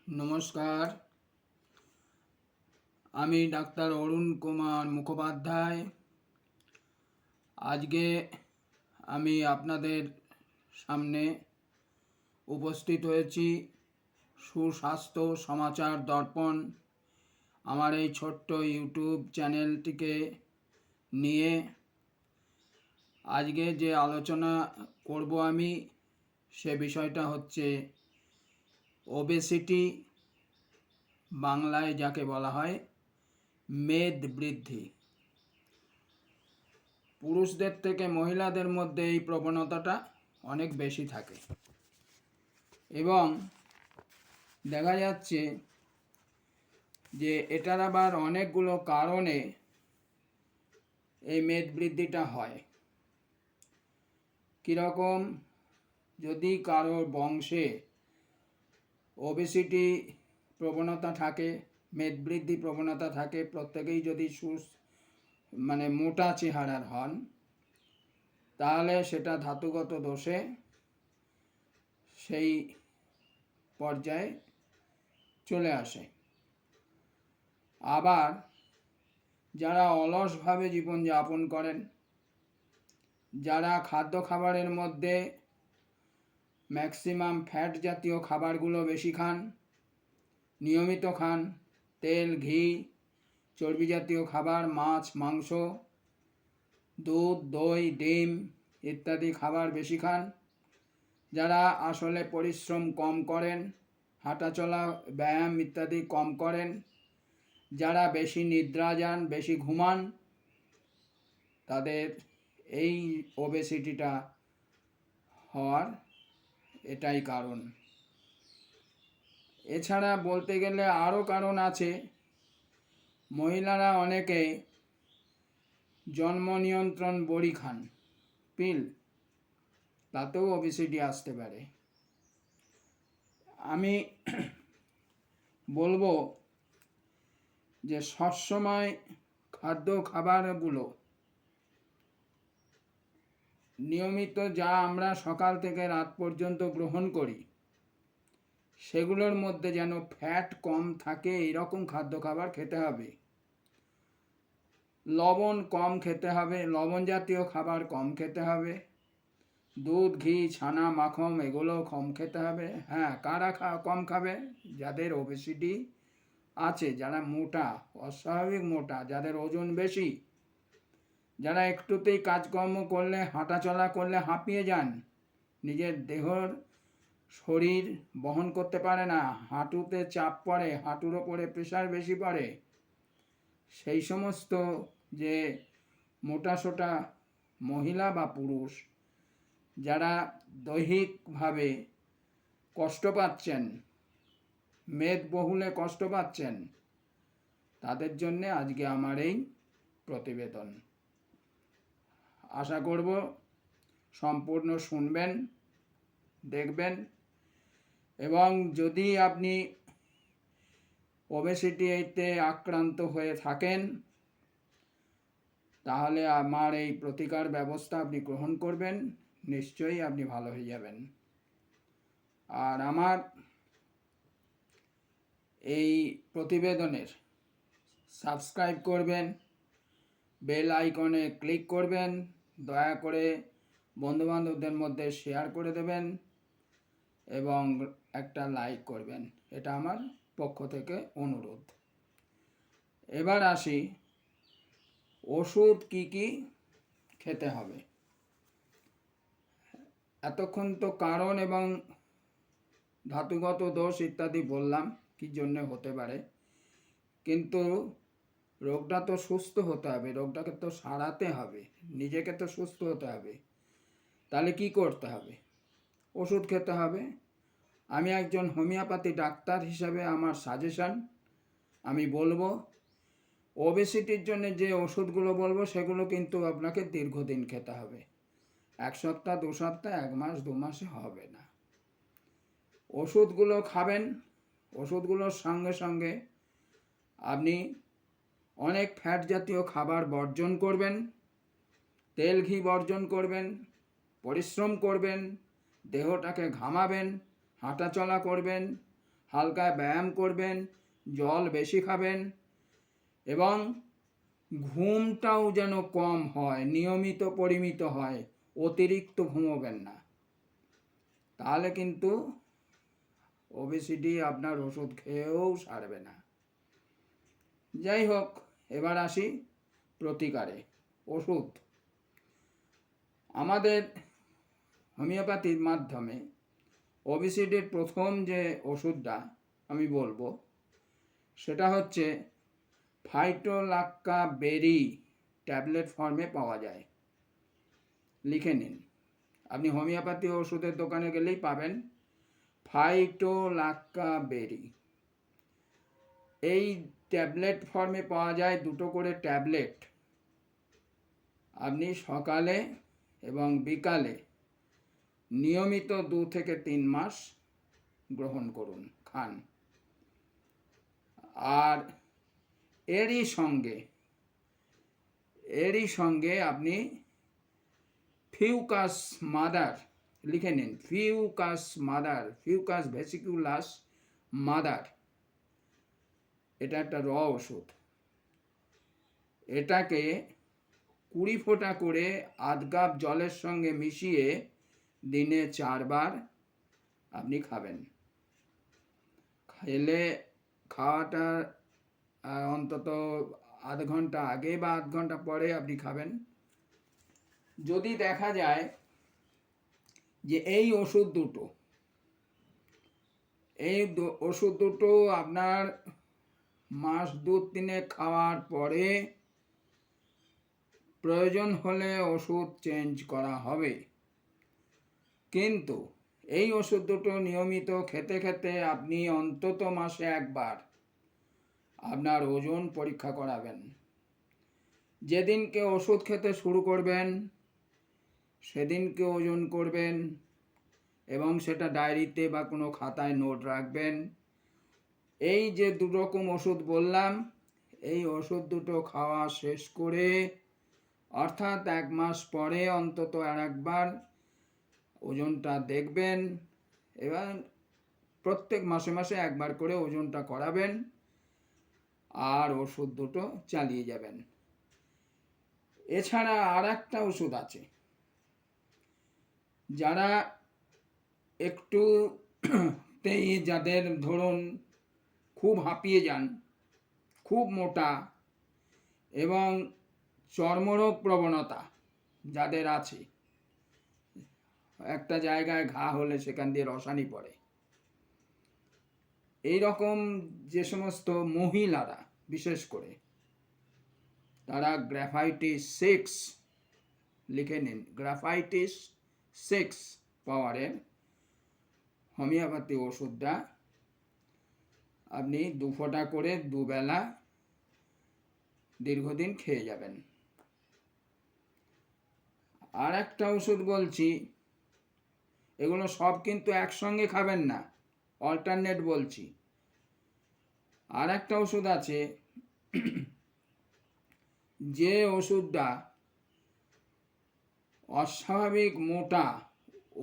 নমস্কার, আমি ডাক্তার অরুণ কুমার মুখোপাধ্যায়। আজকে আমি আপনাদের সামনে উপস্থিত হয়েছি সুস্বাস্থ্য সমাচার দর্পণ আমার এই ছোট্ট ইউটিউব চ্যানেলটিকে নিয়ে। আজকে যে আলোচনা করব আমি, সে বিষয়টা হচ্ছে ওবেসিটি, বাংলায় যাকে বলা হয় মেদ বৃদ্ধি। পুরুষদের থেকে মহিলাদের মধ্যে এই প্রবণতাটা অনেক বেশি থাকে এবং দেখা যাচ্ছে যে এটার আবার অনেকগুলো কারণে এই মেদ বৃদ্ধিটা হয়। কীরকম? যদি কারোর বংশে ওবেসিটি প্রবণতা থাকে, মেদ বৃদ্ধি প্রবণতা থাকে, প্রত্যেকেই যদি মোটা চেহারার হন, তাহলে সেটা ধাতুগত দোষে সেই পর্যায়ে চলে আসে। আবার যারা অলসভাবে জীবনযাপন করেন, যারা খাদ্য খাবারের মধ্যে ম্যাক্সিমাম ফ্যাট জাতীয় খাবারগুলো বেশি খান, নিয়মিত খান, তেল, ঘি, চর্বি জাতীয় খাবার, মাছ, মাংস, দুধ, দই, ডিম ইত্যাদি খাবার বেশি খান, যারা আসলে পরিশ্রম কম করেন, হাঁটাচলা, ব্যায়াম ইত্যাদি কম করেন, যারা বেশি নিদ্রা যান, বেশি ঘুমান, তাদের এই ওবেসিটিটা হওয়ার এটাই কারণ। এছাড়া বলতে গেলে আরও কারণ আছে। মহিলারা অনেকে জন্ম নিয়ন্ত্রণ বড়ি খান, পিল, তাতেও ওবেসিটি আসতে পারে। আমি বলবো যে সবসময় খাবারগুলো নিয়মিত, যা আমরা সকাল থেকে রাত পর্যন্ত গ্রহণ করি, সেগুলোর মধ্যে যেন ফ্যাট কম থাকে এইরকম খাবার খেতে হবে। লবণ কম খেতে হবে, লবণ জাতীয় খাবার কম খেতে হবে। দুধ, ঘি, ছানা, মাখন এগুলো কম খেতে হবে। হ্যাঁ, কারা কম খাবে? যাদের ওবেসিটি আছে, যারা মোটা, অস্বাভাবিক মোটা, যাদের ওজন বেশি, যারা একটুতেই কাজকর্ম করলে, হাঁটাচলা করলে হাঁপিয়ে যান, নিজের দেহর শরীর বহন করতে পারে না, হাঁটুতে চাপ পড়ে, হাঁটুর ওপরে প্রেশার বেশি পড়ে, সেই সমস্ত যে মোটাসোটা মহিলা বা পুরুষ যারা দৈহিকভাবে কষ্ট পাচ্ছেন, মেদবহুলে কষ্ট পাচ্ছেন, তাদের জন্যে আজকে আমার এই প্রতিবেদন। আশা করব সম্পূর্ণ শুনবেন, দেখবেন, এবং যদি আপনি ওবেসিটিতে আক্রান্ত হয়ে থাকেন, তাহলে আমার এই প্রতিকার ব্যবস্থা আপনি গ্রহণ করবেন, নিশ্চয়ই আপনি ভালো হয়ে যাবেন। আর আমার এই প্রতিবেদনের সাবস্ক্রাইব করবেন, বেল আইকনে ক্লিক করবেন, দয়া করে বন্ধুবান্ধবদের মধ্যে শেয়ার করে দেবেন এবং একটা লাইক করবেন, এটা আমার পক্ষ থেকে অনুরোধ। এবার আসি ওষুধ কি খেতে হবে। এতক্ষণ তো কারণ এবং ধাতুগত দোষ ইত্যাদি বললাম কি জন্য হতে পারে, কিন্তু রোগটা তো সুস্থ হতে হবে, রোগটাকে তো সারাতে হবে, নিজেকে তো সুস্থ হতে হবে। তাহলে কি করতে হবে? ওষুধ খেতে হবে। আমি একজন হোমিওপ্যাথি ডাক্তার হিসাবে আমার সাজেশন আমি বলবো, ওবেসিটির জন্য যে ওষুধগুলো বলবো সেগুলো কিন্তু আপনাকে দীর্ঘদিন খেতে হবে। 1 সপ্তাহ, 2 সপ্তাহ, 1 মাস, 2 মাসে হবে না। ওষুধগুলো খাবেন, ওষুধগুলোর সঙ্গে সঙ্গে আপনি অনেক ফ্যাট জাতীয় খাবার বর্জন করবেন, তেল, ঘি বর্জন করবেন, পরিশ্রম করবেন, দেহটাকে ঘামাবেন, হাঁটাচলা করবেন, হালকা ব্যায়াম করবেন, জল বেশি খাবেন এবং ঘুমটাও যেন কম হয়, নিয়মিত পরিমিত হয়, অতিরিক্ত ঘুমোবেন না। তাহলে কিন্তু ওবেসিটি আপনার ওষুধ খেয়েও সারবে না। যাই হোক, এবার আসি প্রতিকারে। ওষুধ আমাদের হোমিওপ্যাথির মাধ্যমে ওবেসিটির প্রথম যে ওষুধটা আমি বলবো সেটা হচ্ছে ফাইটোলাক্কা বেরি, ট্যাবলেট ফর্মে পাওয়া যায়। লিখে নিন, আপনি হোমিওপ্যাথি ওষুধের দোকানে গেলেই পাবেন ফাইটোলাক্কা বেরি। এই ট্যাবলেট ফর্মে পাওয়া যায়, 2টো করে ট্যাবলেট। আপনি সকালে এবং বিকালে নিয়মিত 2 থেকে 3 মাস গ্রহণ করুন, খান। আর এরই সঙ্গে আপনি ফিউকাস মাদার, লিখে নিন, ফিউকাস ভেসিকুলাস মাদার, এটা একটা ওষুধ। এটাকে 20 ফোঁটা করে আধ কাপ জলের সঙ্গে মিশিয়ে দিনে 4 বার আপনি খাবেন। খাওয়াটা অন্তত আধ ঘন্টা আগে বা আধ ঘন্টা পরে আপনি খাবেন। যদি দেখা যায় যে এই ওষুধ দুটো আপনার মাস 2-3 খাওয়ার পরে প্রয়োজন হলে ওষুধ চেঞ্জ করা হবে, কিন্তু এই ওষুধ দুটো নিয়মিত খেতে খেতে আপনি অন্তত মাসে 1 বার আপনার ওজন পরীক্ষা করাবেন। যেদিনকে ওষুধ খেতে শুরু করবেন সেদিনকে ওজন করবেন এবং সেটা ডায়েরিতে বা কোনো খাতায় নোট রাখবেন। এই যে 2 রকম ওষুধ বললাম, এই ওষুধ দুটো খাওয়া শেষ করে অর্থাৎ 1 মাস পরে অন্তত আর একবার ওজনটা দেখবেন। এবার প্রত্যেক মাসে মাসে 1 বার করে ওজনটা করাবেন আর ওষুধ দুটো চালিয়ে যাবেন। এছাড়া আর একটা ওষুধ আছে, যারা একটুতেই যাদের ধরুন খুব হাঁপিয়ে যান, খুব মোটা এবং চর্মরোগ প্রবণতা যাদের আছে, একটা জায়গায় ঘা হলে সেখান দিয়ে রসানি পড়ে, এই রকম যে সমস্ত মহিলারা বিশেষ করে, তারা গ্রাফাইটিস 6, লিখে নিন, গ্রাফাইটিস 6 পাওয়ারের হোমিওপ্যাথি ওষুধটা আপনি 2 ফোঁটা করে 2 বেলা দীর্ঘদিন খেয়ে যাবেন। আর একটা ওষুধ বলছি, এগুলো সব কিন্তু একসঙ্গে খাবেন না, অল্টারনেট বলছি। আর একটা ওষুধ আছে, যে ওষুধটা অস্বাভাবিক মোটা,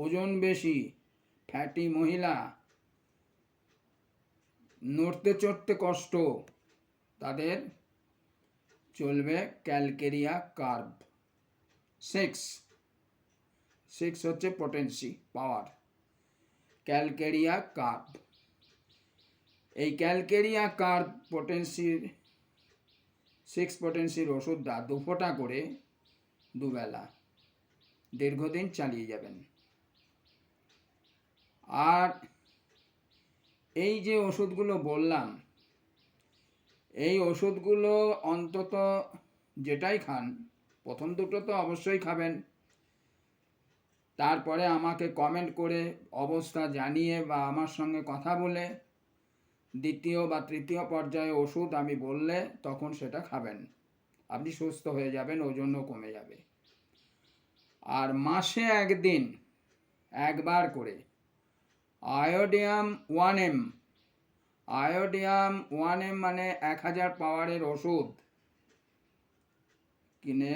ওজন বেশি, ফ্যাটি মহিলা, নড়তে চড়তে কষ্ট, তাদের চলবে ক্যালকেরিয়া কার্ব 6 হচ্ছে পটেন্সি, পাওয়ার, ক্যালকেরিয়া কার্ব। এই ক্যালকেরিয়া কার্ব পটেন্সির 6 পটেন্সির ওষুধটা 2 ফোঁটা করে 2 বেলা দীর্ঘদিন চালিয়ে যাবেন। আর এই যে ওষুধগুলো বললাম, এই ওষুধগুলো অন্তত যেটাই খান, প্রথম 2টো তো অবশ্যই খাবেন, তারপরে আমাকে কমেন্ট করে অবস্থা জানিয়ে বা আমার সঙ্গে কথা বলে 2য় বা 3য় পর্যায়ে ওষুধ আমি বললে তখন সেটা খাবেন, আপনি সুস্থ হয়ে যাবেন, ওজনও কমে যাবে। আর মাসে 1 দিন 1 বার করে আয়োডিয়াম 1M, আয়োডিয়াম 1M মানে 1000 পাওয়ারের ওষুধ কিনে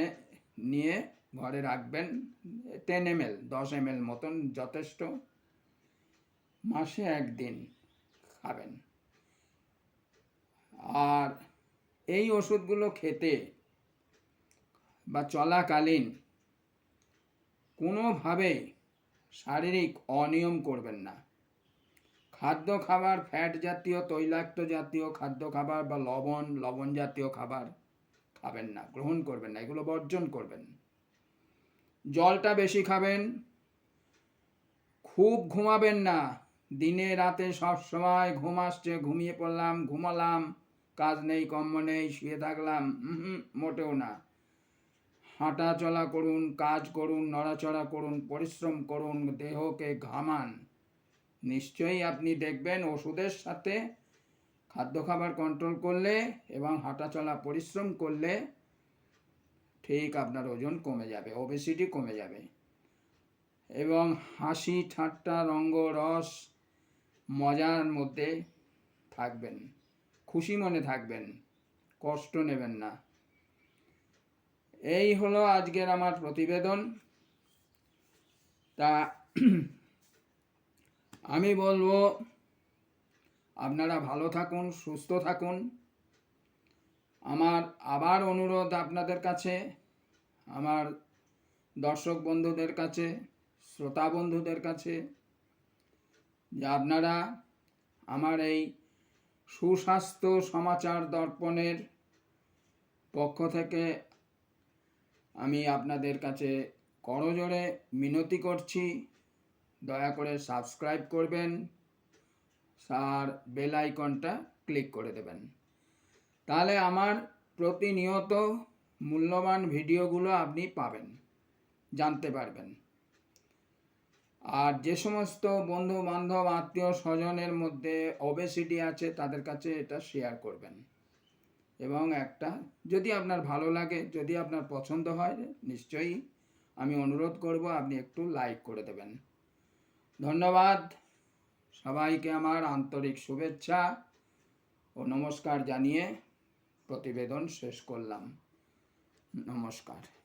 নিয়ে ঘরে রাখবেন, 10 ml 10 ml মতন যথেষ্ট। মাসে 1 দিন খাবেন। আর এই ওষুধগুলো খেতে বা চলাকালীন কোনোভাবেই শারীরিক অনিয়ম করবেন না। খাদ্য খাবার, ফ্যাট জাতীয় তৈলাক্ত জাতীয় খাদ্য খাবার বা লবণ জাতীয় খাবার খাবেন না, গ্রহণ করবেন না, এগুলো বর্জন করবেন। জলটা বেশি খাবেন। খুব ঘুমাবেন না। দিনে রাতে সব সময় ঘুম আসছে, ঘুমিয়ে পড়লাম, ঘুমালাম, কাজ নেই কর্ম নেই, শুয়ে থাকলাম, মোটেও না। হাঁটা চলা করুন, কাজ করুন, নড়াচড়া করুন, পরিশ্রম করুন, দেহকে ঘামান। নিশ্চয়ই আপনি দেখবেন ওষুধের সাথে খাদ্য খাবার কন্ট্রোল করলে এবং হাঁটা চলা পরিশ্রম করলে ঠিক আপনার ওজন কমে যাবে, ওবেসিটি কমে যাবে। এবং হাসি ঠাট্টা রঙ্গ রস মজার মধ্যে থাকবেন, খুশি মনে থাকবেন, কষ্ট নেবেন না। এই হলো আজকের আমার প্রতিবেদন। তা আমি বলবো আপনারা ভালো থাকুন, সুস্থ থাকুন। আমার আবার অনুরোধ আপনাদের কাছে, আমার দর্শক বন্ধুদের কাছে, শ্রোতা বন্ধুদের কাছে, যে আপনারা আমার এই সুস্বাস্থ্য সমাচার দর্পণের পক্ষ থেকে আমি আপনাদের কাছে করজোড়ে মিনতি করছি, দয়া করে সাবস্ক্রাইব করবেন আর বেল আইকনটা ক্লিক করে দেবেন। তাহলে আমার প্রতিনিয়ত মূল্যবান ভিডিওগুলো আপনি পাবেন, জানতে পারবেন। আর যে সমস্ত বন্ধু বান্ধব আত্মীয় স্বজনের মধ্যে ওবেসিটি আছে তাদের কাছে এটা শেয়ার করবেন। এবং একটা যদি আপনার ভালো লাগে, যদি আপনার পছন্দ হয়, নিশ্চয়ই আমি অনুরোধ করব আপনি একটু লাইক করে দেবেন। ধন্যবাদ। সবাইকে আমার আন্তরিক শুভেচ্ছা ও নমস্কার জানিয়ে প্রতিবেদন শেষ করলাম। নমস্কার।